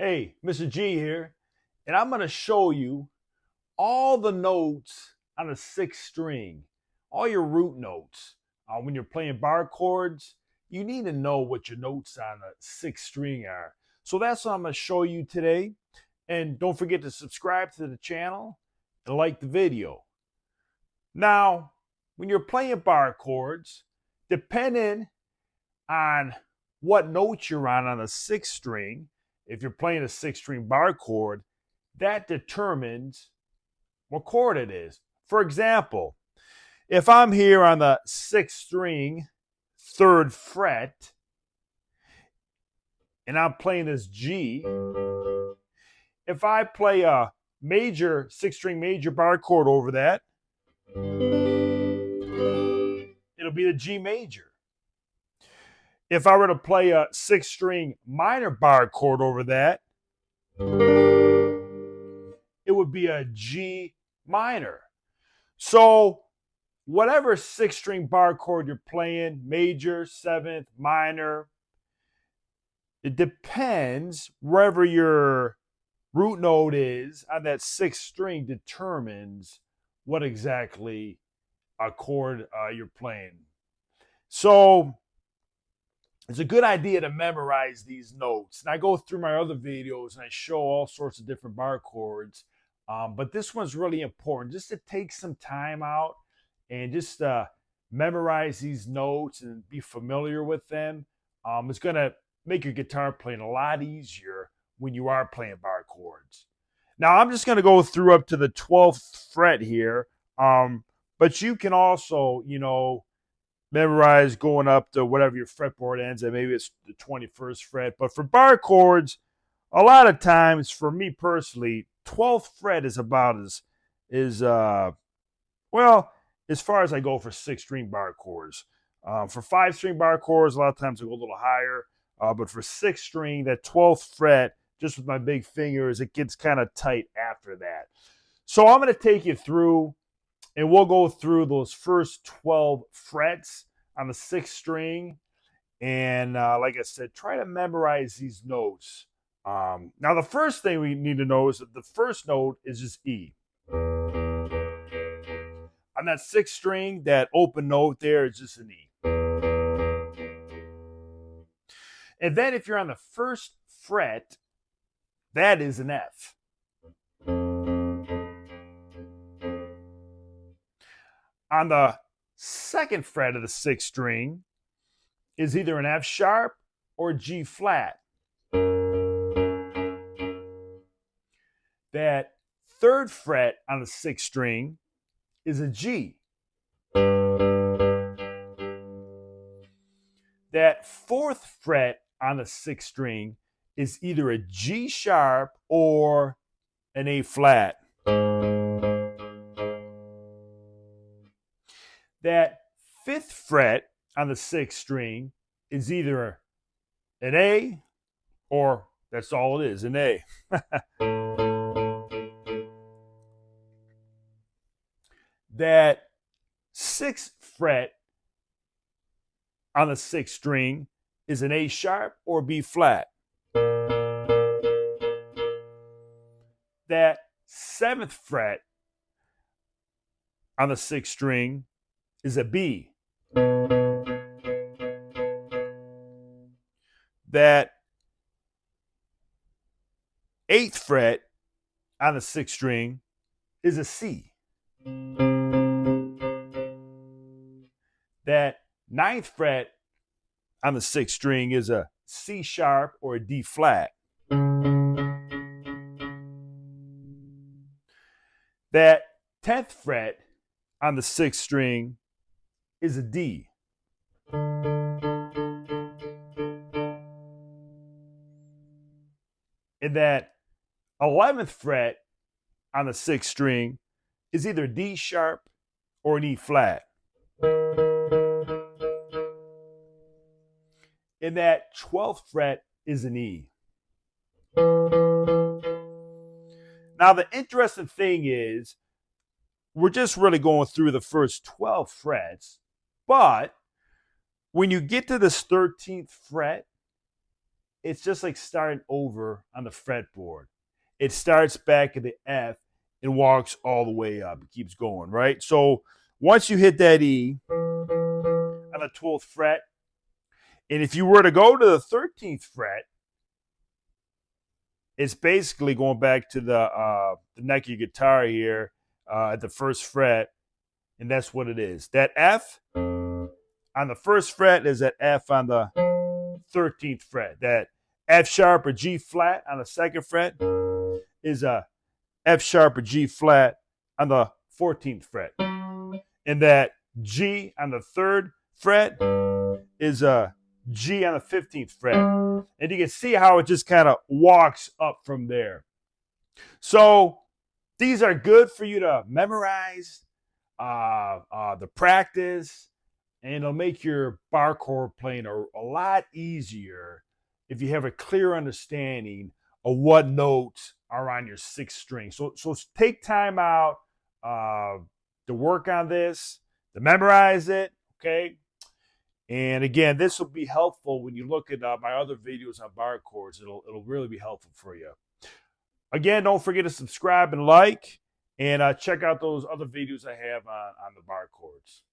Hey, Mr. G here, and I'm going to show you all the notes on a sixth string, all your root notes. When you're playing bar chords, you need to know what your notes on a sixth string are. So that's what I'm going to show you today. And don't forget to subscribe to the channel and like the video. Now, when you're playing bar chords, depending on what note you're on a sixth string, if you're playing a sixth string bar chord, that determines what chord it is. For example, if I'm here on the sixth string, third fret, and I'm playing this G, if I play a major, sixth string major bar chord over that, it'll be the G major. If I were to play a sixth string minor bar chord over that, it would be a G minor. So whatever sixth string bar chord you're playing, major, seventh, minor, it depends wherever your root note is on that sixth string determines what exactly a chord you're playing. So it's a good idea to memorize these notes. And I go through my other videos and I show all sorts of different bar chords. But this one's really important, just to take some time out and just memorize these notes and be familiar with them. It's going to make your guitar playing a lot easier when you are playing bar chords. Now, I'm just going to go through up to the 12th fret here. But you can also, memorize going up to whatever your fretboard ends at. Maybe it's the 21st fret. But for bar chords, a lot of times, for me personally, 12th fret is about well, as far as I go for six string bar chords. For five string bar chords, a lot of times I go a little higher. But for six string, that 12th fret, just with my big fingers, it gets kind of tight after that. So I'm going to take you through, and we'll go through those first 12 frets on the sixth string. And like I said, try to memorize these notes. Now, the first thing we need to know is that the first note is just E. On that sixth string, that open note there is just an E. And then if you're on the first fret, that is an F. On the second fret of the sixth string is either an F sharp or G flat. That third fret on the sixth string is a G. That fourth fret on the sixth string is either a G sharp or an A flat. That fifth fret on the sixth string is either an A or that's all it is, an A. That sixth fret on the sixth string is an A sharp or B flat. That seventh fret on the sixth string is a B. That eighth fret on the sixth string is a C. That ninth fret on the sixth string is a C sharp or a D flat. That 10th fret on the sixth string is a D. And that 11th fret on the sixth string is either D sharp or an E flat. And that 12th fret is an E. Now, the interesting thing is, we're just really going through the first 12 frets, but when you get to this 13th fret, it's just like starting over on the fretboard. It starts back at the F and walks all the way up. It keeps going, right? So once you hit that E on the 12th fret, and if you were to go to the 13th fret, it's basically going back to the neck of your guitar here at the first fret, and that's what it is. That F on the first fret is that F on the 13th fret. That F sharp or G flat on the second fret is a F sharp or G flat on the 14th fret. And that G on the third fret is a G on the 15th fret. And you can see how it just kind of walks up from there. So these are good for you to memorize, the practice, and it'll make your bar chord playing a lot easier if you have a clear understanding of what notes are on your sixth string. So take time out to work on this, to memorize it, okay? And again, this will be helpful when you look at my other videos on bar chords. It'll really be helpful for you. Again, don't forget to subscribe and like, and check out those other videos I have on the bar chords.